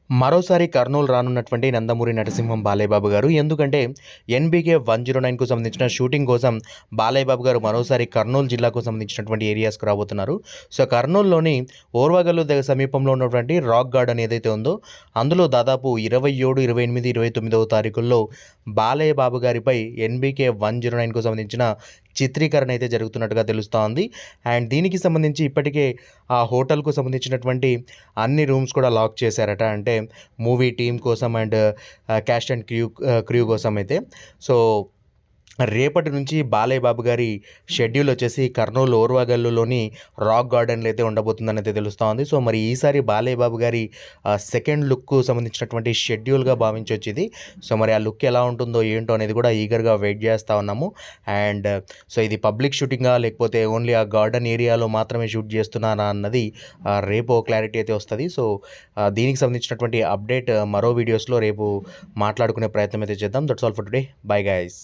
మరోసారి కర్నూలు రానున్నటువంటి నందమూరి నరసింహం బాలయ్యబాబు గారు. ఎందుకంటే ఎన్‌బీకే 109కు సంబంధించిన షూటింగ్ కోసం బాలయ్యబాబు గారు మరోసారి కర్నూలు జిల్లాకు సంబంధించినటువంటి ఏరియాస్‌కు రాబోతున్నారు. సో, కర్నూలులోని ఓర్వగల్లు సమీపంలో ఉన్నటువంటి రాక్ గార్డెన్ ఏదైతే ఉందో అందులో దాదాపు 27, 28, 29వ తారీఖుల్లో బాలయ్యబాబు గారిపై ఎన్‌బీకే 109కు సంబంధించిన చిత్రీకరణ అయితే జరుగుతున్నట్టుగా తెలుస్తా ఉంది. అండ్ దీనికి సంబంధించి ఇప్పటికే ఆ హోటల్‌కు సంబంధించినటువంటి అన్ని రూమ్స్ కూడా లాక్ చేశారట. అంటే మూవీ టీమ్ కోసం అండ్ క్యాస్ట్ అండ్ క్రూ కోసం అయితే. సో, రేపటి నుంచి బాలయ్య బాబు గారి షెడ్యూల్ వచ్చేసి కర్నూలు ఓర్వగల్లులోని రాక్ గార్డెన్‌లో అయితే ఉండబోతుందని అయితే తెలుస్తా ఉంది. సో, మరి ఈసారి బాలయ్య బాబు గారి సెకండ్ లుక్‌కు సంబంధించినటువంటి షెడ్యూల్‌గా భావించొచ్చు ఇది. సో, మరి ఆ లుక్ ఎలా ఉంటుందో ఏంటో అనేది కూడా ఈగర్‌గా వెయిట్ చేస్తా ఉన్నాము. అండ్ సో, ఇది పబ్లిక్ షూటింగా లేకపోతే ఓన్లీ ఆ గార్డెన్ ఏరియాలో మాత్రమే షూట్ చేస్తున్నారా అన్నది రేపు క్లారిటీ అయితే వస్తది. సో, దీనికి సంబంధించినటువంటి అప్డేట్ మరో వీడియోస్‌లో రేపు మాట్లాడుకునే ప్రయత్నం అయితే చేద్దాం. That's all for today. Bye guys.